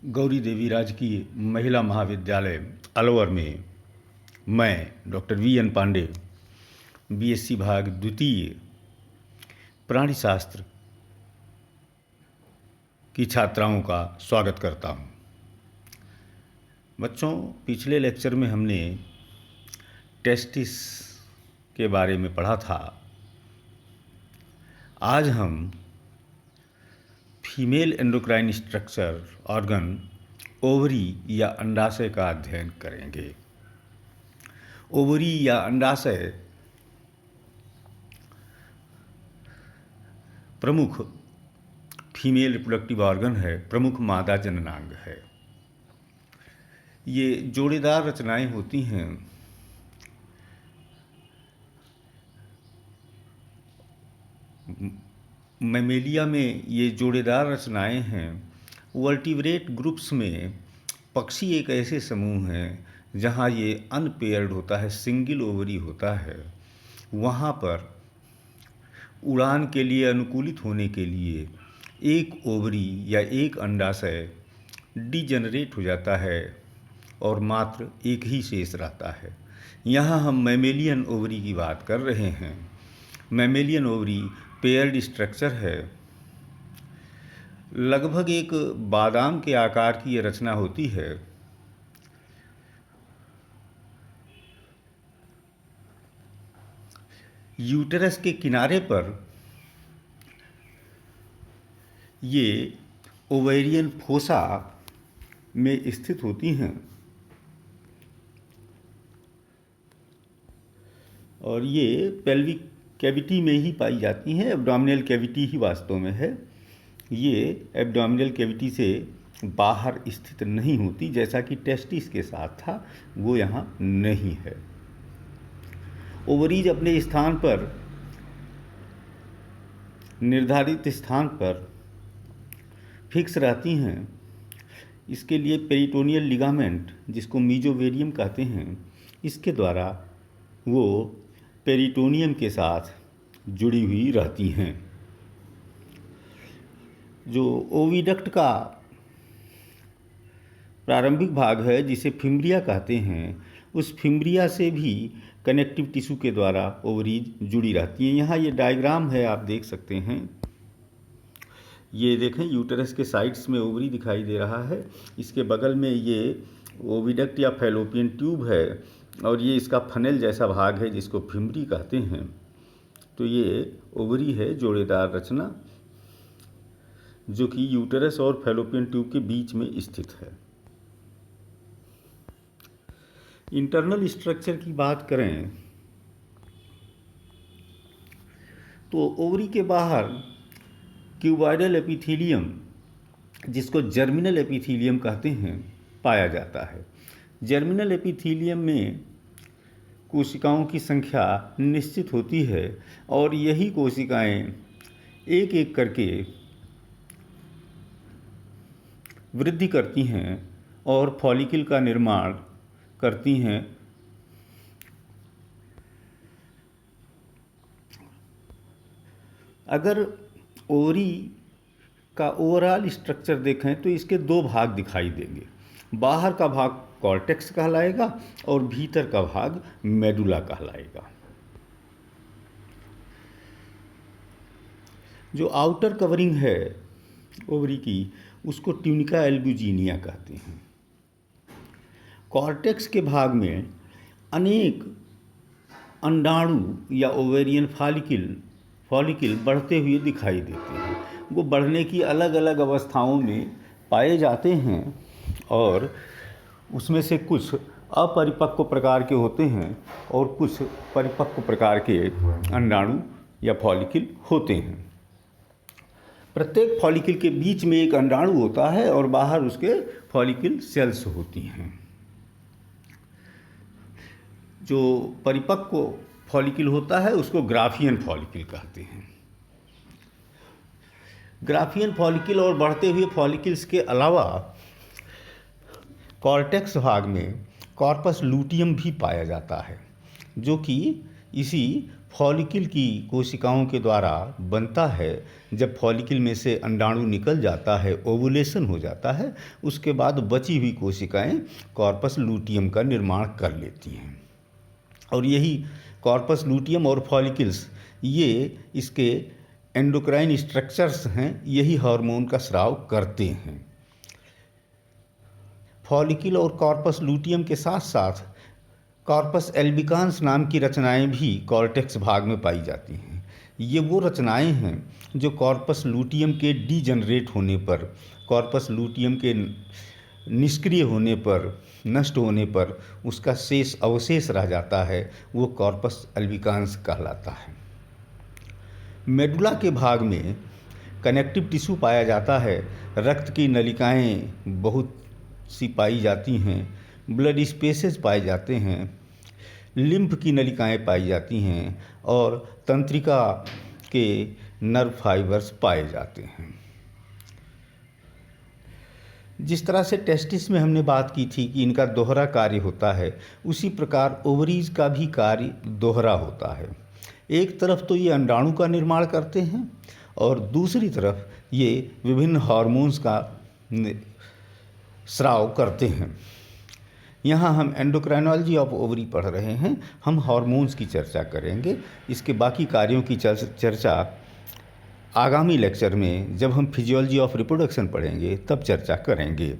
गौरी देवी राजकीय महिला महाविद्यालय अलवर में मैं डॉक्टर वी.एन. पांडे बीएससी भाग द्वितीय प्राणी शास्त्र की छात्राओं का स्वागत करता हूं। बच्चों, पिछले लेक्चर में हमने टेस्टिस के बारे में पढ़ा था। आज हम female endocrine structure organ ovary या अंडाशय का अध्ययन करेंगे। ओवरी या अंडाशय प्रमुख फीमेल रिप्रोडक्टिव ऑर्गन है, प्रमुख मादा जननांग है। ये जोड़ेदार रचनाएं होती हैं। मैमेलिया में ये जोड़ेदार रचनाएं हैं। वर्टिब्रेट ग्रुप्स में पक्षी एक ऐसे समूह हैं जहाँ ये अनपेयर्ड होता है, सिंगल ओवरी होता है। वहाँ पर उड़ान के लिए अनुकूलित होने के लिए एक ओवरी या एक अंडाशय डिजेनरेट हो जाता है और मात्र एक ही शेष रहता है। यहाँ हम मैमेलियन ओवरी की बात कर रहे हैं। मैमेलियन ओवरी पेयर्ड स्ट्रक्चर है। लगभग एक बादाम के आकार की ये रचना होती है। यूटेरस के किनारे पर ये ओवेरियन फोसा में स्थित होती हैं और ये पेल्विक कैविटी में ही पाई जाती हैं। एब्डोमिनल कैविटी ही वास्तव में है। ये एब्डोमिनल कैविटी से बाहर स्थित नहीं होती, जैसा कि टेस्टिस के साथ था, वो यहाँ नहीं है। ओवरीज अपने स्थान पर, निर्धारित स्थान पर फिक्स रहती हैं। इसके लिए पेरिटोनियल लिगामेंट, जिसको मीजोवेरियम कहते हैं, इसके द्वारा वो पेरिटोनियम के साथ जुड़ी हुई रहती हैं। जो ओविडक्ट का प्रारंभिक भाग है, जिसे फिम्ब्रिया कहते हैं, उस फिम्ब्रिया से भी कनेक्टिव टिश्यू के द्वारा ओवरीज जुड़ी रहती हैं। यहाँ ये डायग्राम है, आप देख सकते हैं। ये देखें, यूटेरस के साइड्स में ओवरी दिखाई दे रहा है। इसके बगल में ये ओविडक्ट या फैलोपियन ट्यूब है और ये इसका फनेल जैसा भाग है, जिसको फिम्ब्री कहते हैं। तो ये ओवरी है, जोड़ेदार रचना, जो कि यूटेरस और फैलोपियन ट्यूब के बीच में स्थित है। इंटरनल स्ट्रक्चर की बात करें तो ओवरी के बाहर क्यूबॉइडल एपिथेलियम, जिसको जर्मिनल एपिथेलियम कहते हैं, पाया जाता है। जर्मिनल एपिथेलियम में कोशिकाओं की संख्या निश्चित होती है और यही कोशिकाएं एक एक करके वृद्धि करती हैं और फॉलिकल का निर्माण करती हैं। अगर ओवरी का ओवरऑल स्ट्रक्चर देखें तो इसके दो भाग दिखाई देंगे। बाहर का भाग कॉर्टेक्स कहलाएगा और भीतर का भाग मेडुला कहलाएगा। जो आउटर कवरिंग है ओवरी की, उसको ट्यूनिका एल्ब्यूजिनिया कहते हैं। कॉर्टेक्स के भाग में अनेक अंडाणु या ओवेरियन फॉलिकल बढ़ते हुए दिखाई देते हैं। वो बढ़ने की अलग अलग अवस्थाओं में पाए जाते हैं और उसमें से कुछ अपरिपक्व प्रकार के होते हैं और कुछ परिपक्व प्रकार के अंडाणु या फॉलिकल होते हैं। प्रत्येक फॉलिकल के बीच में एक अंडाणु होता है और बाहर उसके फॉलिकल सेल्स होती हैं। जो परिपक्व फॉलिकल होता है उसको ग्राफियन फॉलिकल कहते हैं। ग्राफियन फॉलिकल और बढ़ते हुए फॉलिकल्स के अलावा कॉर्टेक्स भाग में कॉर्पस लूटियम भी पाया जाता है, जो कि इसी फॉलिकल की कोशिकाओं के द्वारा बनता है। जब फॉलिकल में से अंडाणु निकल जाता है, ओवुलेशन हो जाता है, उसके बाद बची हुई कोशिकाएं कॉर्पस लूटियम का निर्माण कर लेती हैं। और यही कॉर्पस लूटियम और फॉलिकल्स, ये इसके एंडोक्राइन स्ट्रक्चर्स हैं, यही हार्मोन का स्राव करते हैं। फॉलिकल और कॉर्पस लूटियम के साथ साथ कॉर्पस एल्बिकान्स नाम की रचनाएं भी कॉर्टेक्स भाग में पाई जाती हैं। ये वो रचनाएं हैं जो कॉर्पस लूटियम के डीजनरेट होने पर, कॉर्पस लूटियम के निष्क्रिय होने पर, नष्ट होने पर उसका शेष अवशेष रह जाता है, वो कॉर्पस एल्बिकान्स कहलाता है। मेडुला के भाग में कनेक्टिव टिश्यू पाया जाता है। रक्त की नलिकाएं बहुत सी पाई जाती हैं, ब्लड स्पेसेस पाए जाते हैं, लिम्फ की नलिकाएं पाई जाती हैं और तंत्रिका के नर्व फाइबर्स पाए जाते हैं। जिस तरह से टेस्टिस में हमने बात की थी कि इनका दोहरा कार्य होता है, उसी प्रकार ओवरीज का भी कार्य दोहरा होता है। एक तरफ तो ये अंडाणु का निर्माण करते हैं और दूसरी तरफ ये विभिन्न हार्मोन्स का स्राव करते हैं। यहाँ हम एंडोक्राइनोलॉजी ऑफ ओवरी पढ़ रहे हैं, हम हार्मोन्स की चर्चा करेंगे। इसके बाकी कार्यों की चर्चा आगामी लेक्चर में, जब हम फिजियोलॉजी ऑफ रिप्रोडक्शन पढ़ेंगे, तब चर्चा करेंगे।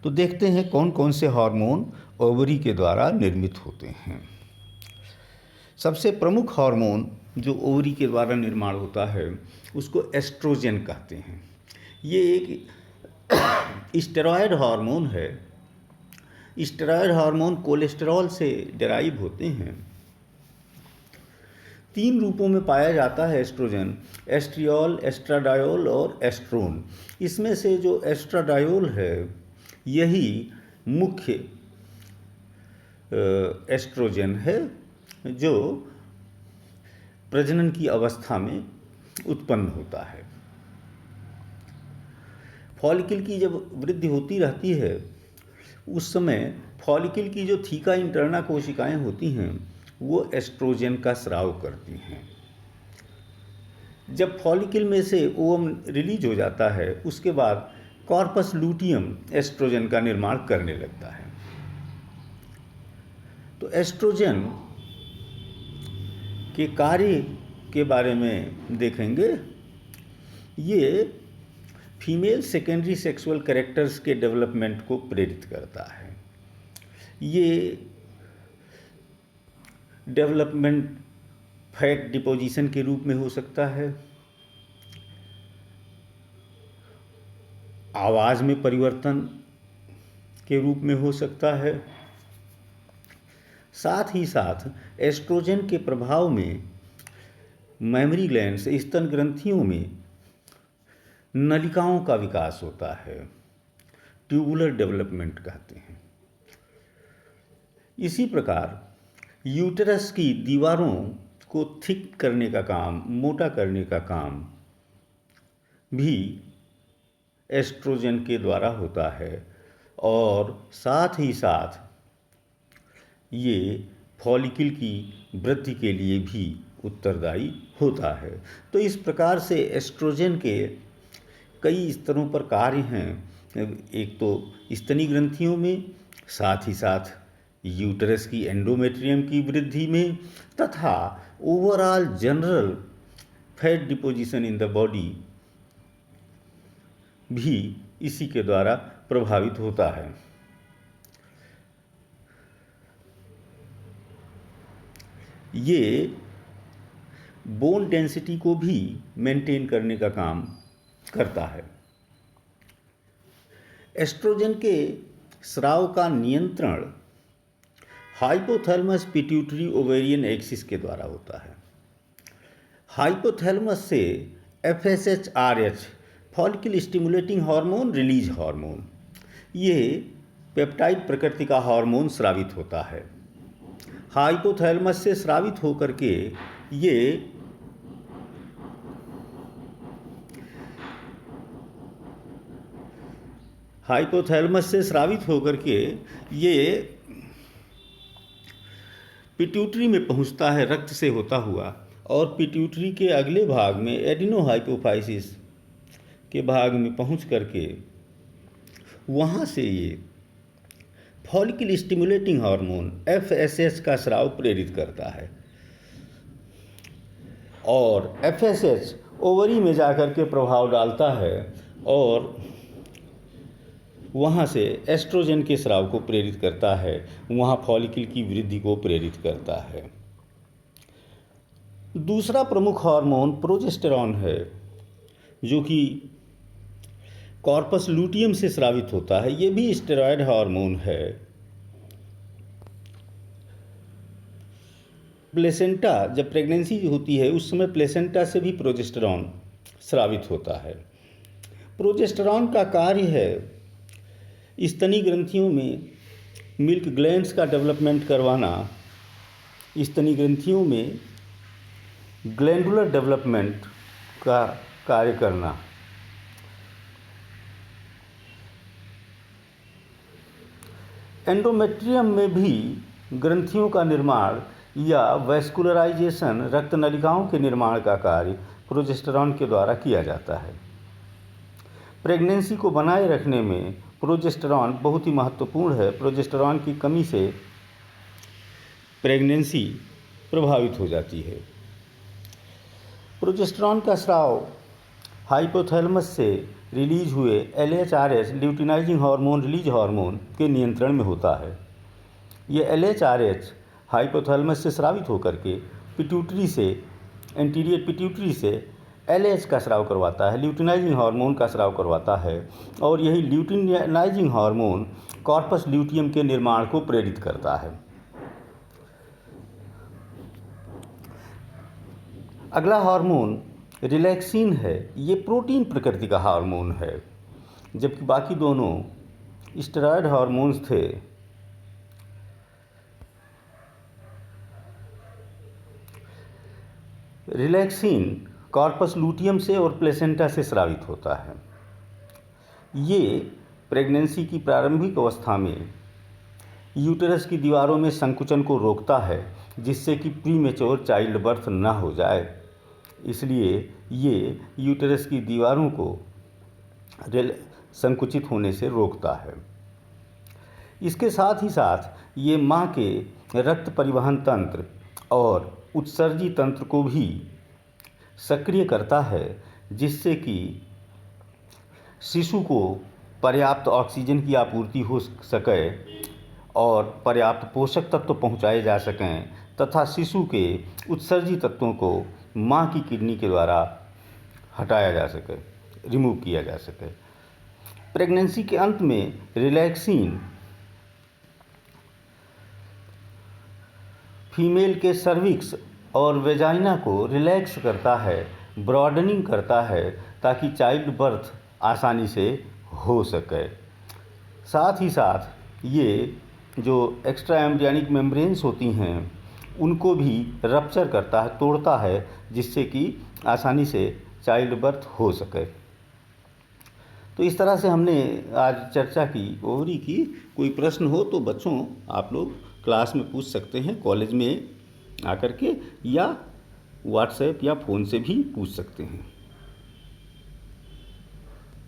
तो देखते हैं कौन कौन से हार्मोन ओवरी के द्वारा निर्मित होते हैं। सबसे प्रमुख हार्मोन जो ओवरी के द्वारा निर्माण होता है, उसको एस्ट्रोजन कहते हैं। ये एक स्टेरॉयड हार्मोन है। स्टेरॉयड हार्मोन कोलेस्टेरॉल से डेराइव होते हैं। 3 रूपों में पाया जाता है एस्ट्रोजन: एस्ट्रियोल, एस्ट्राडायोल और एस्ट्रोन। इसमें से जो एस्ट्राडायोल है, यही मुख्य एस्ट्रोजन है जो प्रजनन की अवस्था में उत्पन्न होता है। फॉलिकल की जब वृद्धि होती रहती है, उस समय फॉलिकल की जो थीका इंटरना कोशिकाएं होती हैं, वो एस्ट्रोजन का स्राव करती हैं। जब फॉलिकल में से ओवम रिलीज हो जाता है, उसके बाद कॉर्पस लूटियम एस्ट्रोजन का निर्माण करने लगता है। तो एस्ट्रोजन के कार्य के बारे में देखेंगे। ये फीमेल सेकेंडरी सेक्सुअल कैरेक्टर्स के डेवलपमेंट को प्रेरित करता है। ये डेवलपमेंट फैट डिपोजिशन के रूप में हो सकता है, आवाज़ में परिवर्तन के रूप में हो सकता है। साथ ही साथ एस्ट्रोजन के प्रभाव में मेमरी ग्लैंड्स, स्तन ग्रंथियों में नलिकाओं का विकास होता है, ट्यूबुलर डेवलपमेंट कहते हैं। इसी प्रकार यूटेरस की दीवारों को थिक करने का काम, मोटा करने का काम भी एस्ट्रोजन के द्वारा होता है और साथ ही साथ ये फॉलिकल की वृद्धि के लिए भी उत्तरदायी होता है। तो इस प्रकार से एस्ट्रोजन के कई स्तरों पर कार्य हैं। एक तो स्तनी ग्रंथियों में, साथ ही साथ यूटरस की एंडोमेट्रियम की वृद्धि में, तथा overall general fat deposition in the body भी इसी के द्वारा प्रभावित होता है। ये बोन डेंसिटी को भी मेंटेन करने का काम करता है। एस्ट्रोजन के स्राव का नियंत्रण हाइपोथैलेमस पिट्यूटरी ओवेरियन एक्सिस के द्वारा होता है। हाइपोथैलेमस से FSH-RH follicle stimulating hormone release hormone, ये पेप्टाइड प्रकृति का हार्मोन स्रावित होता है। हाइपोथैलेमस से स्रावित होकर के ये पिट्यूटरी में पहुंचता है रक्त से होता हुआ, और पिट्यूटरी के अगले भाग में एडिनोहाइपोफाइसिस के भाग में पहुंच करके वहाँ से ये फॉलिकल स्टिमुलेटिंग हार्मोन FSH का स्राव प्रेरित करता है, और FSH ओवरी में जाकर के प्रभाव डालता है और वहाँ से एस्ट्रोजन के स्राव को प्रेरित करता है, वहाँ फॉलिकल की वृद्धि को प्रेरित करता है। दूसरा प्रमुख हार्मोन प्रोजेस्टेरॉन है, जो कि कॉर्पस लूटियम से स्रावित होता है। ये भी स्टेरॉयड हार्मोन है। प्लेसेंटा, जब प्रेगनेंसी होती है उस समय प्लेसेंटा से भी प्रोजेस्टेरॉन स्रावित होता है। प्रोजेस्टेरॉन का कार्य है स्तनी ग्रंथियों में मिल्क ग्लैंड्स का डेवलपमेंट करवाना, स्तनी ग्रंथियों में ग्लैंडुलर डेवलपमेंट का कार्य करना। एंडोमेट्रियम में भी ग्रंथियों का निर्माण या वैस्कुलराइजेशन, रक्त नलिकाओं के निर्माण का कार्य प्रोजेस्टेरॉन के द्वारा किया जाता है। प्रेगनेंसी को बनाए रखने में प्रोजेस्टेरॉन बहुत ही महत्वपूर्ण है। प्रोजेस्टेरॉन की कमी से प्रेगनेंसी प्रभावित हो जाती है। प्रोजेस्टेरॉन का स्राव हाइपोथैलेमस से रिलीज हुए LHRH, luteinizing hormone release hormone के नियंत्रण में होता है। ये LHRH हाइपोथैलेमस से स्रावित होकर के पिट्यूटरी से, एंटीरियर पिट्यूटरी से LH का स्राव करवाता है, ल्यूटिनाइजिंग हार्मोन का स्राव करवाता है, और यही ल्यूटिनाइजिंग हार्मोन कॉर्पस ल्यूटियम के निर्माण को प्रेरित करता है। अगला हार्मोन रिलैक्सिन है। ये प्रोटीन प्रकृति का हार्मोन है, जबकि बाकी दोनों स्टेरॉयड हार्मोन्स थे। रिलैक्सिन कॉर्पस लूटियम से और प्लेसेंटा से स्रावित होता है। ये प्रेगनेंसी की प्रारंभिक अवस्था में यूटेरस की दीवारों में संकुचन को रोकता है, जिससे कि प्रीमेच्योर चाइल्ड बर्थ न हो जाए। इसलिए ये यूटेरस की दीवारों को संकुचित होने से रोकता है। इसके साथ ही साथ ये माँ के रक्त परिवहन तंत्र और उत्सर्जी तंत्र को भी सक्रिय करता है, जिससे कि शिशु को पर्याप्त ऑक्सीजन की आपूर्ति हो सके और पर्याप्त पोषक तत्व पहुँचाए जा सकें, तथा शिशु के उत्सर्जी तत्वों को माँ की किडनी के द्वारा हटाया जा सके, रिमूव किया जा सके। प्रेगनेंसी के अंत में रिलैक्सिन फीमेल के सर्विक्स और वेजाइना को रिलैक्स करता है, ब्रॉडनिंग करता है, ताकि चाइल्ड बर्थ आसानी से हो सके। साथ ही साथ ये जो एक्स्ट्रा एम्ब्रियोनिक मेम्ब्रेन्स होती हैं उनको भी रप्चर करता है, तोड़ता है, जिससे कि आसानी से चाइल्ड बर्थ हो सके। तो इस तरह से हमने आज चर्चा की, ओवरी की। कोई प्रश्न हो तो बच्चों आप लोग क्लास में पूछ सकते हैं, कॉलेज में आकर के, या व्हाट्सएप या फ़ोन से भी पूछ सकते हैं।